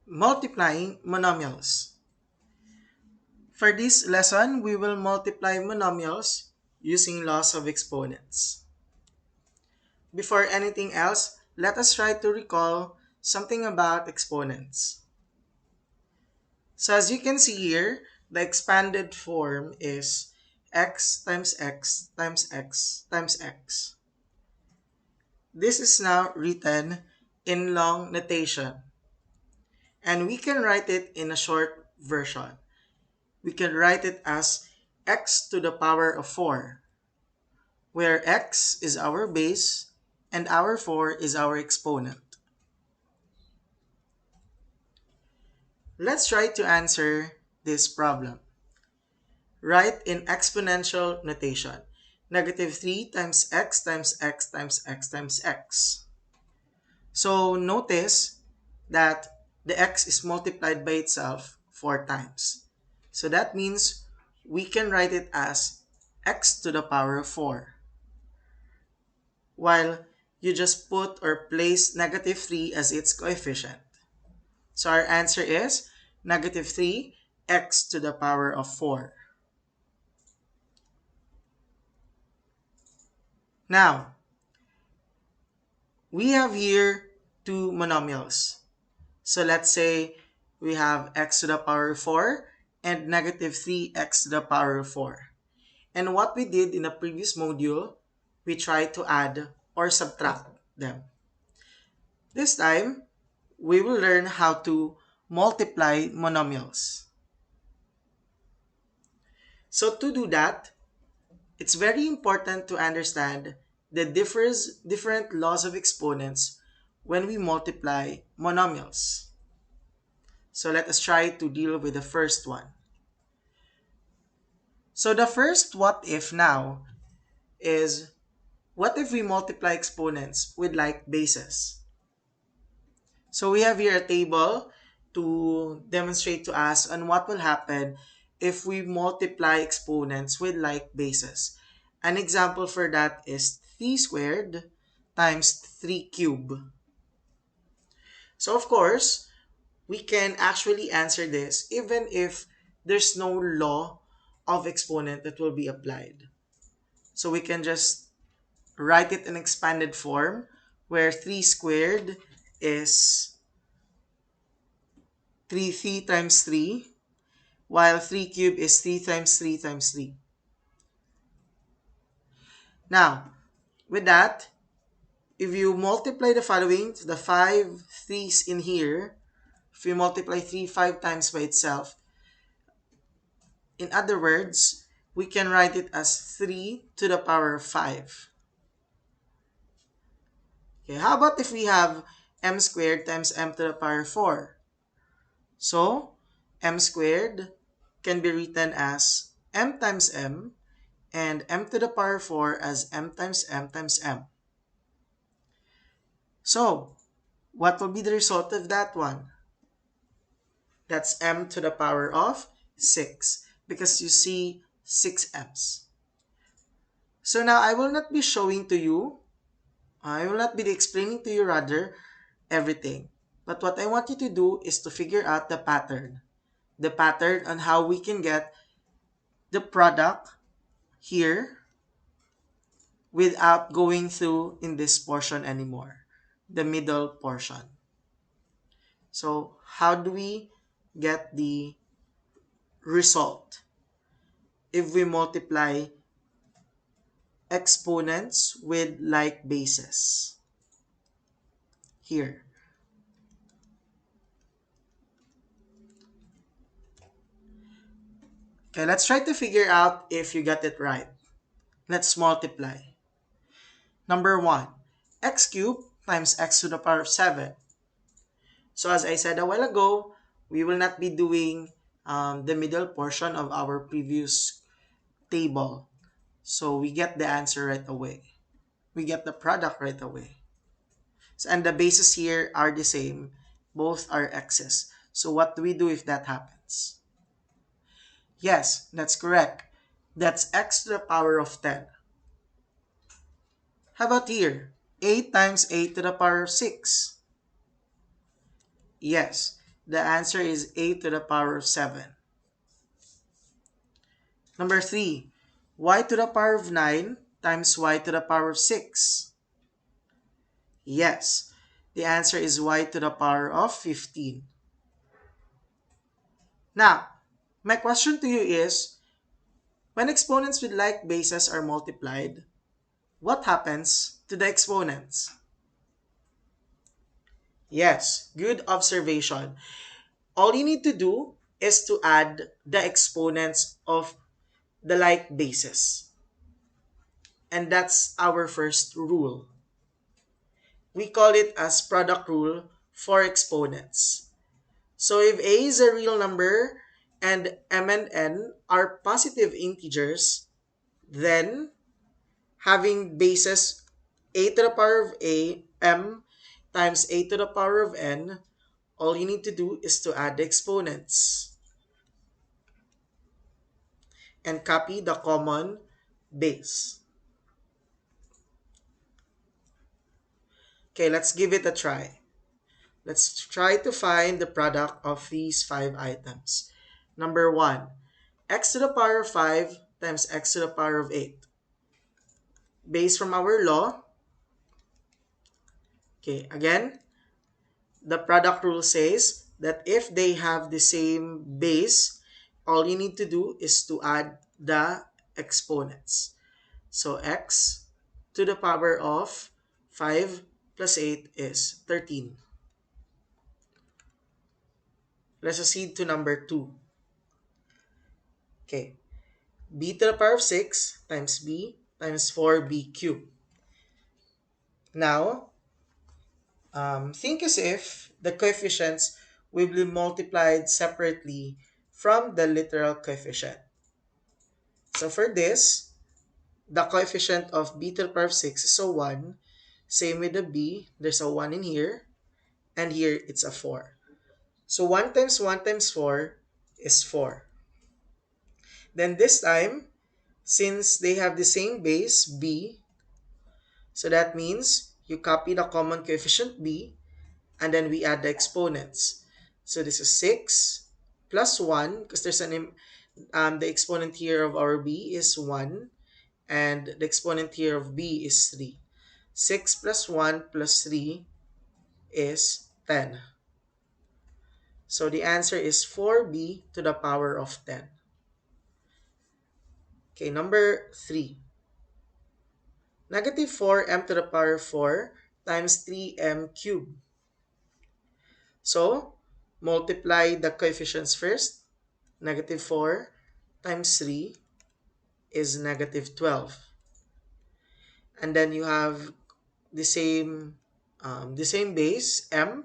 Multiplying monomials. For this lesson, we will multiply monomials using laws of exponents. Before anything else, let us try to recall something about exponents. So as you can see here, the expanded form is x times x times x times x. This is now written in long notation. And we can write it in a short version. We can write it as x to the power of 4, where x is our base and our 4 is our exponent. Let's try to answer this problem. Write in exponential notation. Negative 3 times x times x times x times x. So notice that the x is multiplied by itself 4 times. So that means we can write it as x to the power of 4. While you just put or place negative 3 as its coefficient. So our answer is negative 3 x to the power of 4. Now, we have here two monomials. So let's say we have x to the power of 4 and negative 3x to the power of 4. And what we did in the previous module, we tried to add or subtract them. This time, we will learn how to multiply monomials. So to do that, it's very important to understand the different laws of exponents when we multiply monomials. So let us try to deal with the first one. So the first what if now is, what if we multiply exponents with like bases? So we have here a table to demonstrate to us on what will happen if we multiply exponents with like bases. An example for that is 3 squared times 3 cubed. So of course, we can actually answer this even if there's no law of exponent that will be applied. So we can just write it in expanded form where 3 squared is 3 times 3, while 3 cubed is 3 times 3 times 3. Now, with that, if you multiply the following, the 5 3's in here, if you multiply 3 5 times by itself, in other words, we can write it as 3 to the power of 5. Okay, how about if we have m squared times m to the power of 4? So, m squared can be written as m times m, and m to the power 4 as m times m times m. So, what will be the result of that one? That's m to the power of 6, because you see 6 m's. So now I will not be showing to you, I will not be explaining to you rather everything. But what I want you to do is to figure out the pattern. The pattern on how we can get the product here without going through in this portion anymore, the middle portion. So how do we get the result if we multiply exponents with like bases? Here. Okay, let's try to figure out if you got it right. Let's multiply. Number 1, x cubed times x to the power of 7. So as I said a while ago, we will not be doing the middle portion of our previous table. So we get the answer right away. We get the product right away. So, and the bases here are the same. Both are x's. So what do we do if that happens? Yes, that's correct. That's x to the power of 10. How about here? 8 times 8 to the power of 6. Yes, The answer is a to the power of 7. Number 3, y to the power of 9 times y to the power of 6. Yes, the answer is y to the power of 15. Now, my question to you is, when exponents with like bases are multiplied, what happens to the exponents? Yes, good observation. All you need to do is to add the exponents of the like bases. And that's our first rule. We call it as product rule for exponents. So if a is a real number and m and n are positive integers, then having bases a to the power of a, m times a to the power of n, all you need to do is to add the exponents and copy the common base. Okay, let's give it a try. Let's try to find the product of these 5 items. Number 1, x to the power of 5 times x to the power of 8. Based from our law, okay, again, the product rule says that if they have the same base, all you need to do is to add the exponents. So x to the power of 5 plus 8 is 13. Let's proceed to number 2. Okay, b to the power of 6 times b times 4b cubed. Now, think as if the coefficients will be multiplied separately from the literal coefficient. So for this, the coefficient of b to the power of 6 is a 1. Same with the b, there's a 1 in here, and here it's a 4. So 1 times 1 times 4 is 4. Then this time, since they have the same base, b, so that means you copy the common coefficient b, and then we add the exponents. So this is 6 plus 1, because there's the exponent here of our b is 1, and the exponent here of b is 3. 6 plus 1 plus 3 is 10. So the answer is 4b to the power of 10. Okay, number 3. Negative 4m to the power of 4 times 3m cubed. So, multiply the coefficients first. Negative 4 times 3 is negative 12. And then you have the same base, m.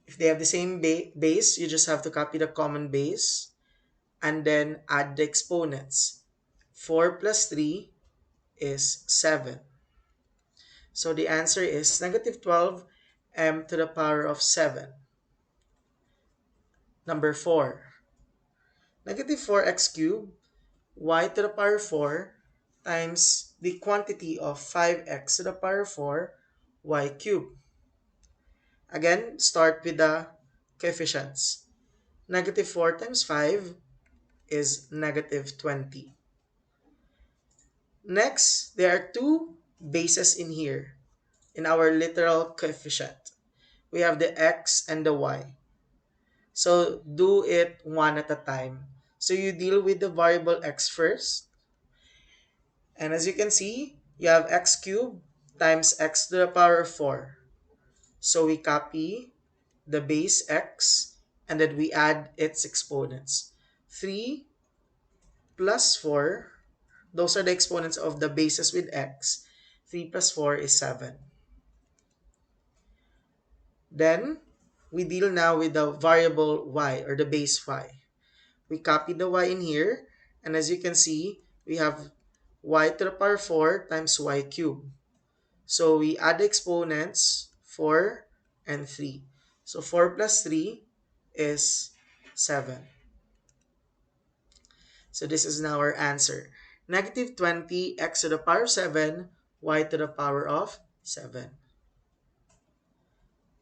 If they have the same base, you just have to copy the common base and then add the exponents. 4 plus 3 is 7. So the answer is negative 12 m to the power of 7. Number 4. Negative 4x cubed y to the power 4 times the quantity of 5x to the power 4 y cubed. Again, start with the coefficients. Negative 4 times 5 is negative 20. Next, there are two bases in here in our literal coefficient. We have the x and the y. So do it one at a time. So you deal with the variable x first. And as you can see, you have x cubed times x to the power of 4. So we copy the base x and then we add its exponents. 3 plus 4, those are the exponents of the bases with x. 3 plus 4 is 7. Then, we deal now with the variable y or the base y. We copy the y in here, and as you can see, we have y to the power 4 times y cubed. So we add the exponents 4 and 3. So 4 plus 3 is 7. So this is now our answer. Negative 20 x to the power of 7, y to the power of 7.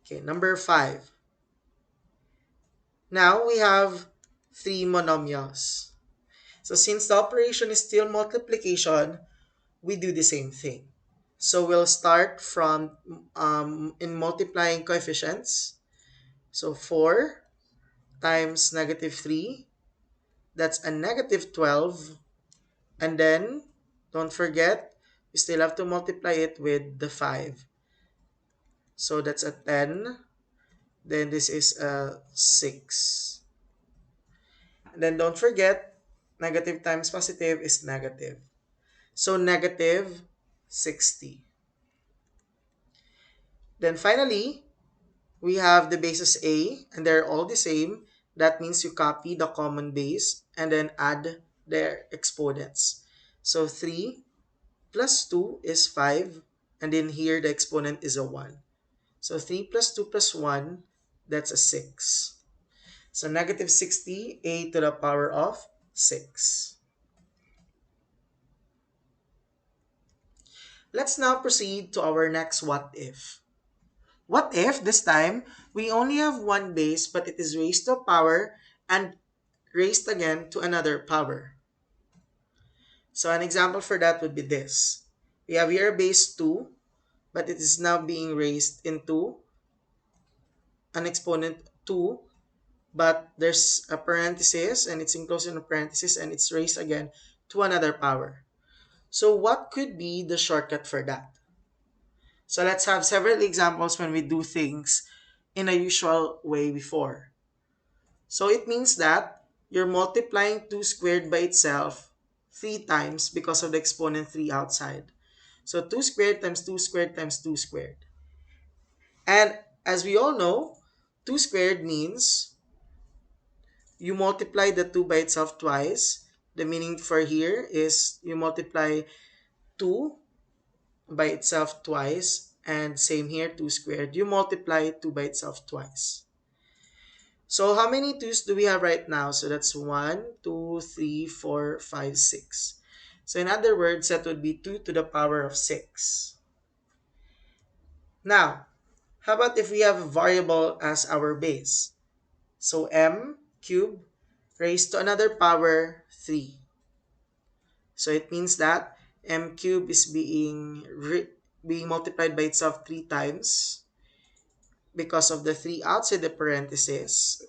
Okay, number 5. Now we have three monomials. So since the operation is still multiplication, we do the same thing. So we'll start from in multiplying coefficients. So 4 times negative 3, that's a negative 12. And then, don't forget, we still have to multiply it with the 5. So that's a 10. Then this is a 6. And then don't forget, negative times positive is negative. So negative 60. Then finally, we have the bases A, and they're all the same. That means you copy the common base and then add their exponents. So 3 plus 2 is 5, and in here the exponent is a 1. So 3 plus 2 plus 1, that's a 6. So negative 60, a to the power of 6. Let's now proceed to our next what if. What if this time we only have one base but it is raised to a power and raised again to another power? So an example for that would be this. We have here a base 2, but it is now being raised into an exponent 2, but there's a parenthesis and it's enclosed in a parenthesis and it's raised again to another power. So what could be the shortcut for that? So let's have several examples when we do things in a usual way before. So it means that you're multiplying 2 squared by itself 3 times because of the exponent 3 outside. So 2 squared times 2 squared times 2 squared. And as we all know, 2 squared means you multiply the 2 by itself twice. The meaning for here is you multiply 2 by itself twice, and same here, 2 squared. You multiply 2 by itself twice. So how many 2's do we have right now? So that's 1, 2, 3, 4, 5, 6. So in other words, that would be 2 to the power of 6. Now, how about if we have a variable as our base? So m cubed raised to another power 3. So it means that m cubed is being multiplied by itself 3 times because of the 3 outside the parenthesis.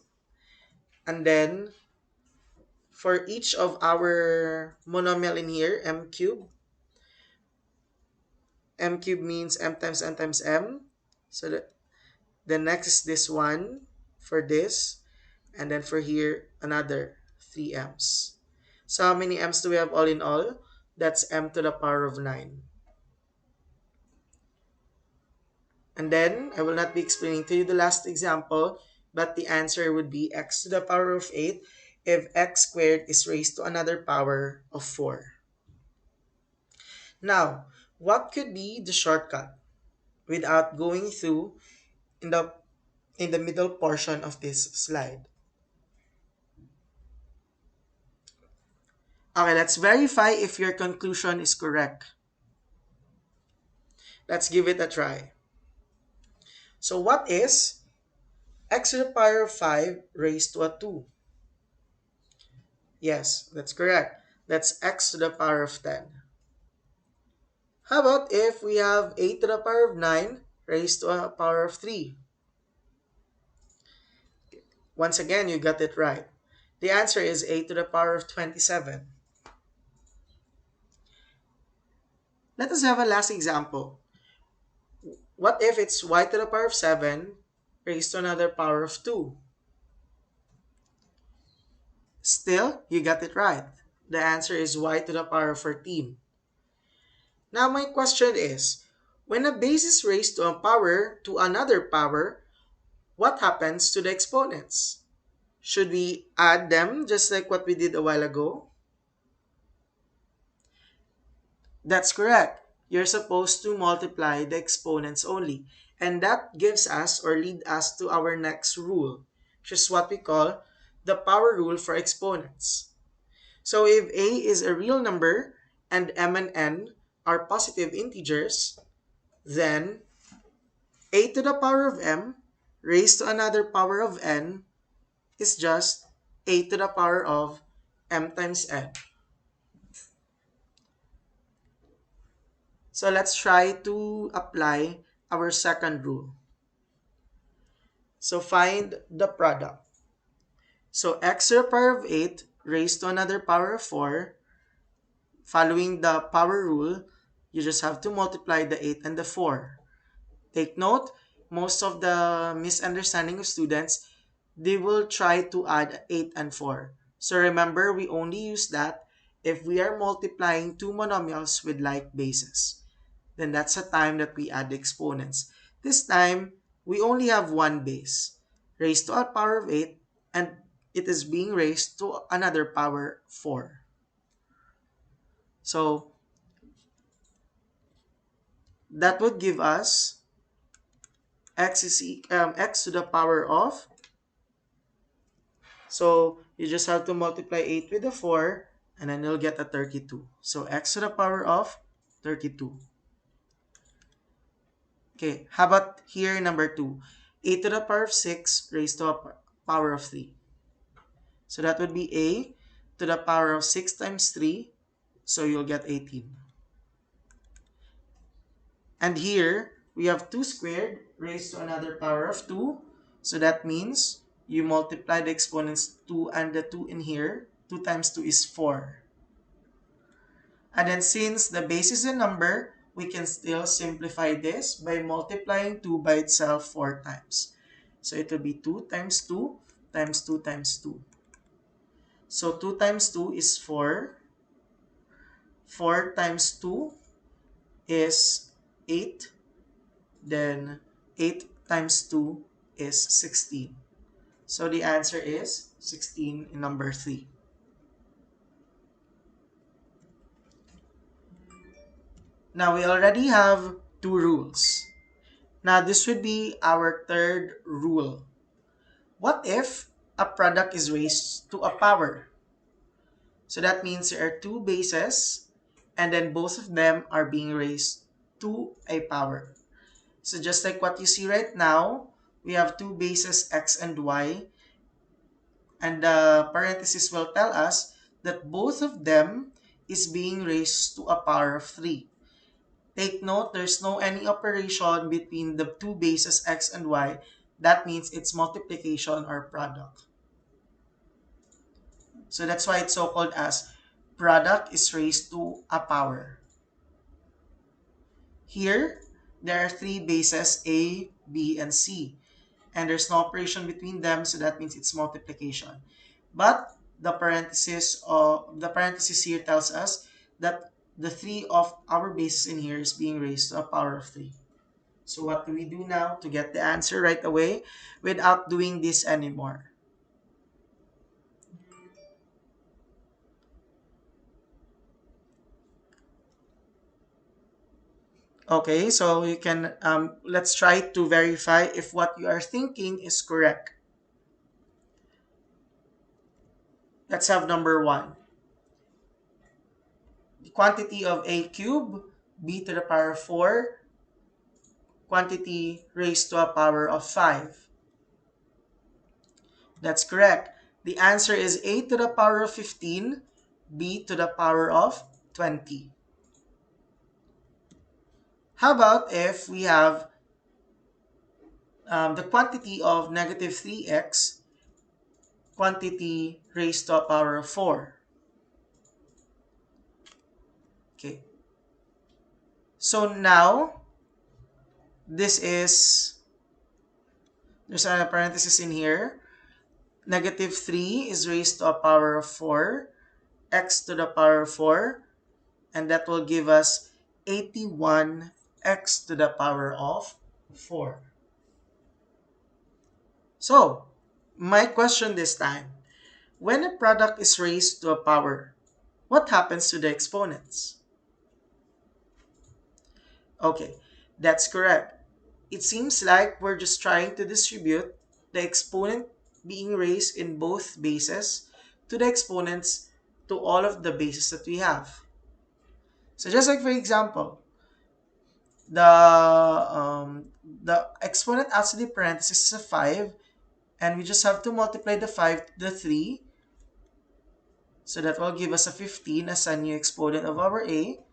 And then for each of our monomial in here, m cubed means m times n times m. So the next is this one for this, and then for here another 3 m's. So how many m's do we have all in all? That's m to the power of 9. And then I will not be explaining to you the last example, but the answer would be x to the power of 8 if x squared is raised to another power of 4. Now, what could be the shortcut without going through in the middle portion of this slide? Okay, let's verify if your conclusion is correct. Let's give it a try. So what is x to the power of 5 raised to a 2? Yes, that's correct. That's x to the power of 10. How about if we have 8 to the power of 9 raised to a power of 3? Once again, you got it right. The answer is 8 to the power of 27. Let us have a last example. What if it's y to the power of 7 raised to another power of 2? Still, you got it right. The answer is y to the power of 14. Now my question is, when a base is raised to a power to another power, what happens to the exponents? Should we add them just like what we did a while ago? That's correct. You're supposed to multiply the exponents only. And that gives us or lead us to our next rule, which is what we call the power rule for exponents. So if a is a real number and m and n are positive integers, then a to the power of m raised to another power of n is just a to the power of m times n. So let's try to apply our second rule. So find the product. So x to the power of 8 raised to another power of 4. Following the power rule, you just have to multiply the 8 and the 4. Take note, most of the misunderstanding of students, they will try to add 8 and 4. So remember, we only use that if we are multiplying two monomials with like bases. Then that's the time that we add the exponents. This time, we only have one base, raised to a power of 8, and it is being raised to another power 4. So that would give us x to the power of, so you just have to multiply 8 with the 4, and then you'll get a 32. So x to the power of 32. Okay, how about here number 2? 8 to the power of 6 raised to a power of 3. So that would be a to the power of 6 times 3. So you'll get 18. And here, we have 2 squared raised to another power of 2. So that means you multiply the exponents 2 and the 2 in here. 2 times 2 is 4. And then since the base is a number, we can still simplify this by multiplying 2 by itself 4 times. So it will be 2 times 2 times 2 times 2. So 2 times 2 is 4. 4 times 2 is 8. Then 8 times 2 is 16. So the answer is 16 in number 3. Now we already have two rules. Now this would be our third rule. What if a product is raised to a power? So that means there are two bases and then both of them are being raised to a power. So just like what you see right now, we have two bases x and y, and the parenthesis will tell us that both of them is being raised to a power of 3. Take note, there's no any operation between the two bases x and y. That means it's multiplication or product. So that's why it's so called as product is raised to a power. Here, there are three bases A, B, and C. And there's no operation between them, so that means it's multiplication. But the parenthesis here tells us that the three of our bases in here is being raised to a power of 3. So what do we do now to get the answer right away without doing this anymore? Okay, so you can, let's try to verify if what you are thinking is correct. Let's have number 1. The quantity of a cube, b to the power of 4, quantity raised to a power of 5. That's correct. The answer is a to the power of 15, b to the power of 20. How about if we have the quantity of negative 3x, quantity raised to a power of 4? Okay. So now, this is, there's a parenthesis in here. Negative 3 is raised to a power of 4, x to the power of 4, and that will give us 81 x to the power of 4. So, my question this time, when a product is raised to a power, what happens to the exponents? Okay, that's correct. It seems like we're just trying to distribute the exponent being raised in both bases to the exponents to all of the bases that we have. So just like for example, the exponent outside the parenthesis is a 5, And we just have to multiply the 5 to the 3. So that will give us a 15 as a new exponent of our a,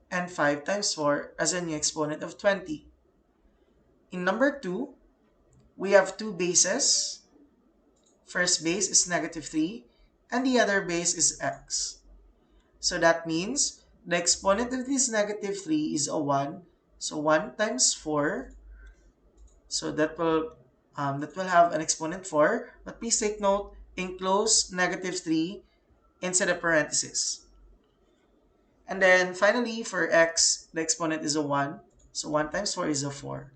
and 5 times 4 as a new exponent of 20. In number 2, we have two bases. First base is negative 3, and the other base is x. So that means the exponent of this negative 3 is a 1. So 1 times 4. So that will have an exponent 4. But please take note, enclose negative 3 inside the parenthesis. And then finally for x, the exponent is a 1. So 1 times 4 is a 4.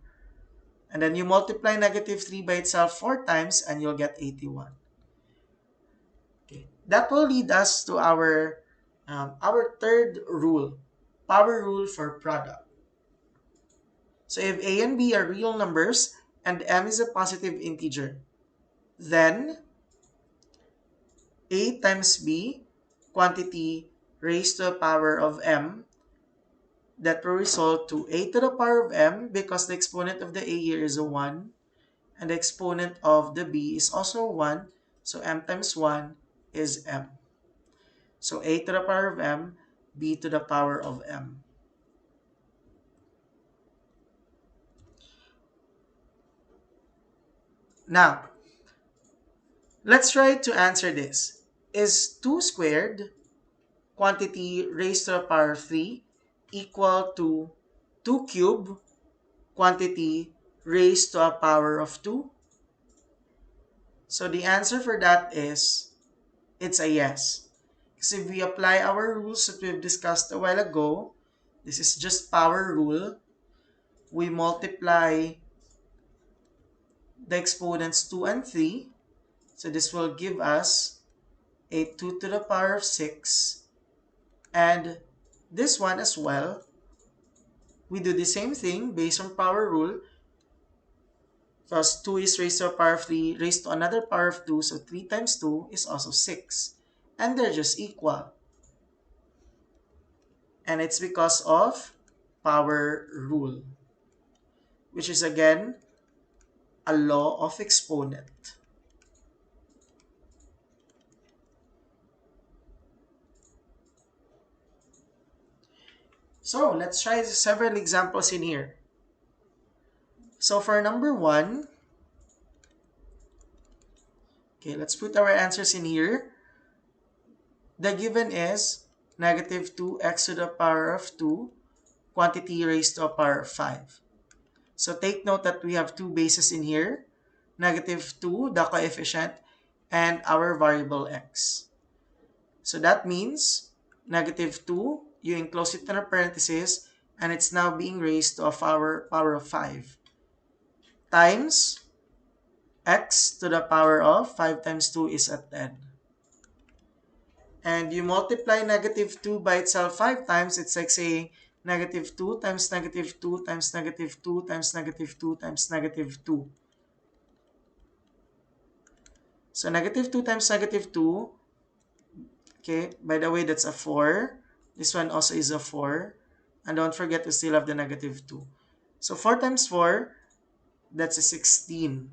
And then you multiply negative 3 by itself 4 times and you'll get 81. Okay. That will lead us to our third rule, power rule for product. So if a and b are real numbers and m is a positive integer, then a times b, quantity raised to the power of m, that will result to a to the power of m because the exponent of the a here is a 1 and the exponent of the b is also 1. So m times 1 is m. So a to the power of m, b to the power of m. Now, let's try to answer this. Is 2 squared, quantity raised to the power of 3, equal to 2 cubed, quantity raised to a power of 2? So the answer for that is, it's a yes. Because if we apply our rules that we've discussed a while ago, this is just power rule. We multiply the exponents 2 and 3. So this will give us a 2 to the power of 6. And this one as well, we do the same thing based on power rule. Because 2 is raised to a power of 3, raised to another power of 2. So 3 times 2 is also 6. And they're just equal. And it's because of power rule, which is again a law of exponent. So let's try several examples in here. So for number 1, okay, let's put our answers in here. The given is negative 2x to the power of 2, quantity raised to a power of 5. So take note that we have two bases in here, negative 2, the coefficient, and our variable x. So that means negative 2, you enclose it in a parenthesis, and it's now being raised to a power of 5, times x to the power of 5 times 2 is at 10. And you multiply negative 2 by itself 5 times, it's like saying negative 2 times negative 2 times negative 2 times negative 2 times negative 2. So negative 2 times negative 2, okay, by the way, that's a 4. This one also is a 4. And don't forget to still have the negative 2. So 4 times 4, that's a 16.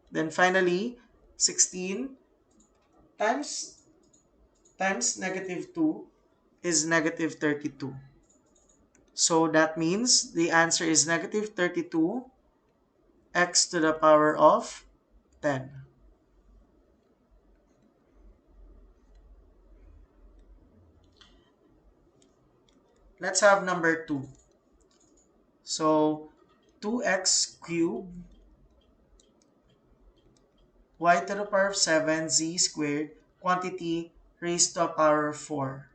Then finally, 16 times negative 2 is negative 32. So that means the answer is negative 32 x to the power of 10. Let's have number 2. So 2x cubed y to the power of 7 z squared, quantity raised to a power of 4.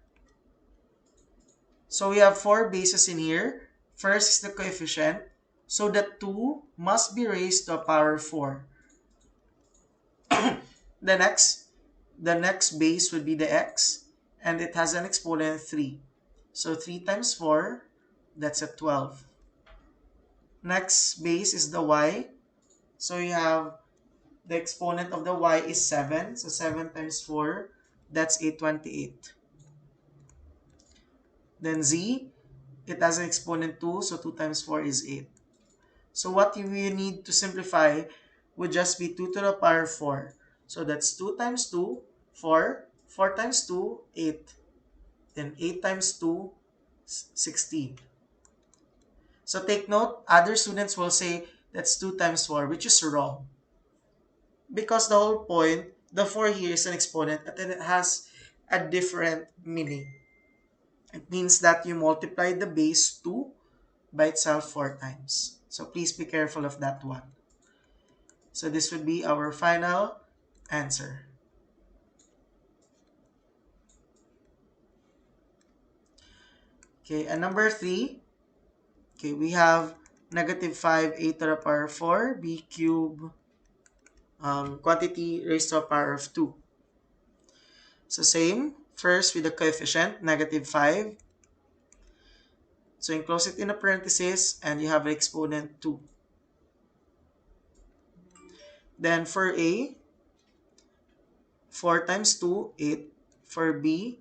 So we have 4 bases in here. First is the coefficient. So the 2 must be raised to a power of 4. The next base would be the x, and it has an exponent 3. So 3 times 4, that's a 12. Next base is the y. So you have the exponent of the y is 7. So 7 times 4, that's 828. Then z, it has an exponent 2. So 2 times 4 is 8. So what we need to simplify would just be 2 to the power 4. So that's 2 times 2, 4. 4 times 2, 8. Then 8 times 2, 16. So take note, other students will say that's 2 times 4, which is wrong. Because the whole point, the 4 here is an exponent and then it has a different meaning. It means that you multiply the base 2 by itself 4 times. So please be careful of that one. So this would be our final answer. Okay, and number 3, okay, we have negative 5 a to the power 4 b cubed quantity raised to the power of 2. So same, first with the coefficient, negative 5. So enclose it in a parenthesis and you have an exponent 2. Then for a, 4 times 2, 8. For b,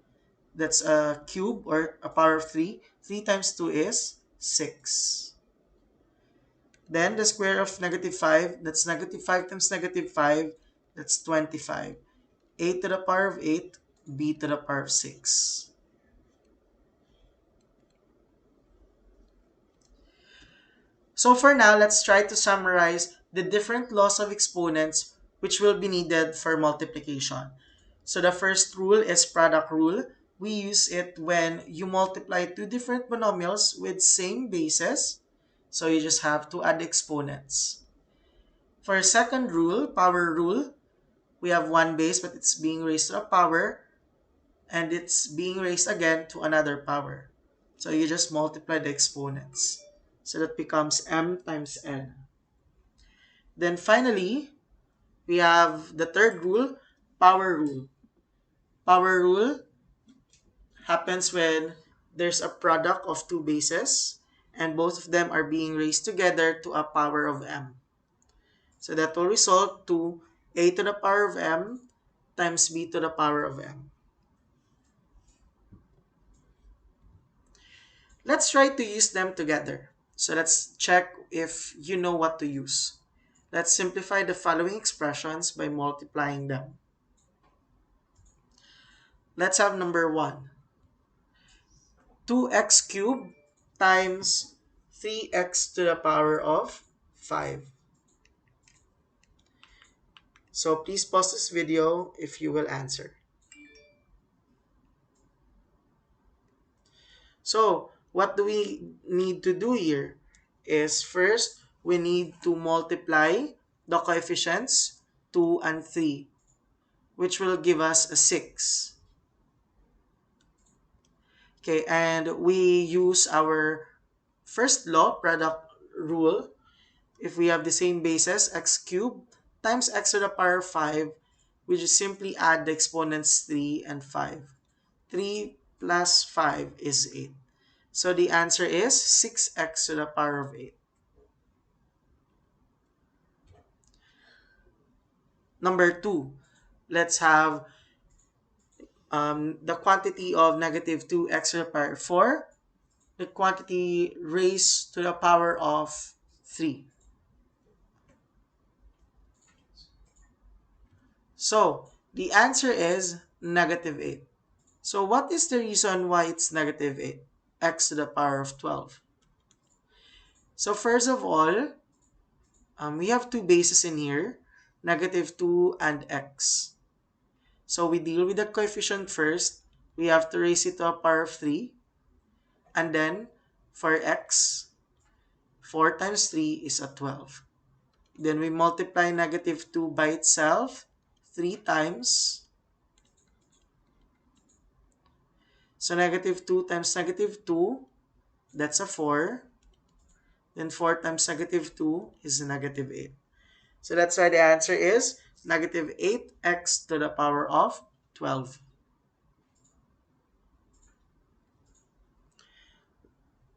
that's a cube or a power of 3. 3 times 2 is 6. Then the square of negative 5, that's negative 5 times negative 5, that's 25. 8 to the power of 8, b to the power of 6. So for now, let's try to summarize the different laws of exponents which will be needed for multiplication. So the first rule is product rule. We use it when you multiply two different monomials with same bases. So you just have to add exponents. For second rule, power rule, we have one base but it's being raised to a power and it's being raised again to another power. So you just multiply the exponents. So that becomes m times n. Then finally, we have the third rule, power rule. Power rule happens when there's a product of two bases and both of them are being raised together to a power of m. So that will result to a to the power of m times b to the power of m. Let's try to use them together. So let's check if you know what to use. Let's simplify the following expressions by multiplying them. Let's have number 1. 2x cubed times 3x to the power of 5. So please pause this video if you will answer. So what do we need to do here is first we need to multiply the coefficients 2 and 3, which will give us a 6. Okay, and we use our first law, product rule. If we have the same bases, x cubed times x to the power of 5, we just simply add the exponents 3 and 5. 3 plus 5 is 8. So the answer is 6x to the power of 8. Number 2, let's have the quantity of negative 2x to the power of 4, the quantity raised to the power of 3. So the answer is negative 8. So what is the reason why it's negative 8? X to the power of 12. So first of all, we have two bases in here, negative 2 and x. So we deal with the coefficient first. We have to raise it to a power of 3. And then for x, 4 times 3 is a 12. Then we multiply negative 2 by itself 3 times. So negative 2 times negative 2, that's a 4. Then 4 times negative 2 is negative 8. So that's why the answer is negative 8x to the power of 12.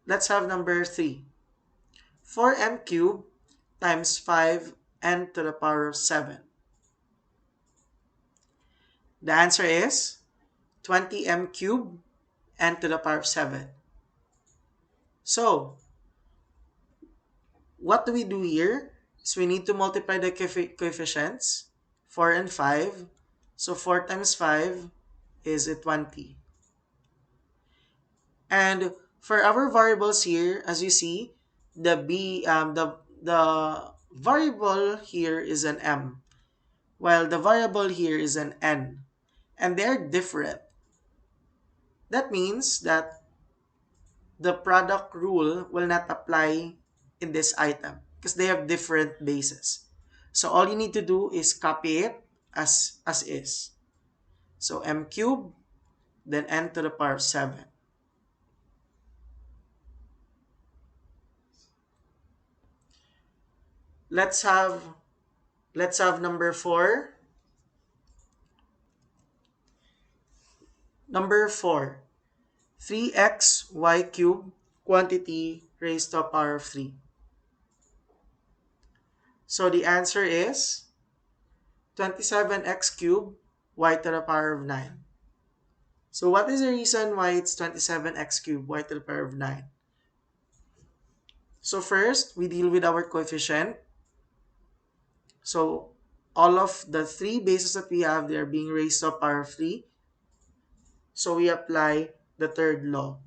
Let's have number 3. 4m cubed times 5n to the power of 7. The answer is 20m cubed n to the power of 7. So, what do we do here is we need to multiply the coefficients, 4 and 5. So 4 times 5 is 20. And for our variables here, as you see, the variable here is an m, while the variable here is an n, and they're different. That means that the product rule will not apply in this item because they have different bases. So all you need to do is copy it as is. So m cubed, then n to the power of 7. Let's have number 4. Number 4. 3x y cubed quantity raised to the power of 3. So the answer is 27x cubed y to the power of 9. So what is the reason why it's 27x cubed y to the power of 9? So first, we deal with our coefficient. So all of the three bases that we have, they are being raised to the power of 3. So we apply the third law.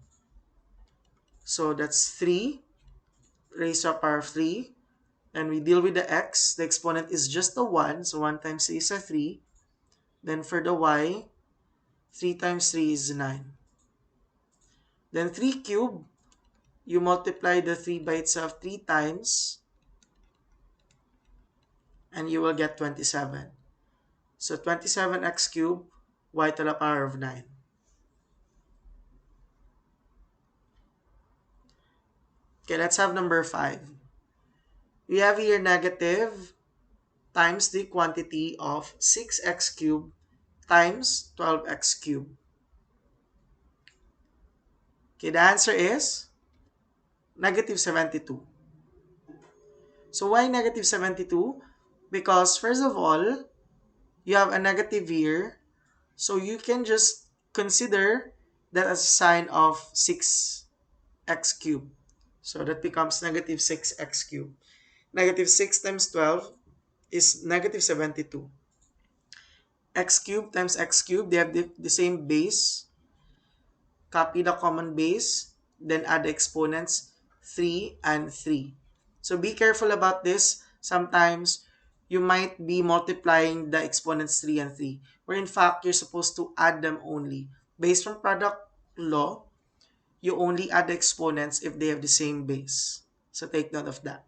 So that's 3 raised to the power of 3. And we deal with the x. The exponent is just a 1. So 1 times 3 is a 3. Then for the y, 3 times 3 is 9. Then 3 cubed, you multiply the 3 by itself 3 times, and you will get 27. So 27x cubed y to the power of 9. Okay, let's have number 5. We have here negative times the quantity of 6x cubed times 12x cubed. Okay, the answer is negative 72. So why negative 72? Because first of all, you have a negative here. So you can just consider that as a sign of 6x cubed. So that becomes negative 6x cubed. Negative 6 times 12 is negative 72. X cubed times x cubed, they have the same base. Copy the common base, then add the exponents 3 and 3. So be careful about this. Sometimes you might be multiplying the exponents 3 and 3, where in fact you're supposed to add them only. Based on product law, you only add the exponents if they have the same base. So take note of that.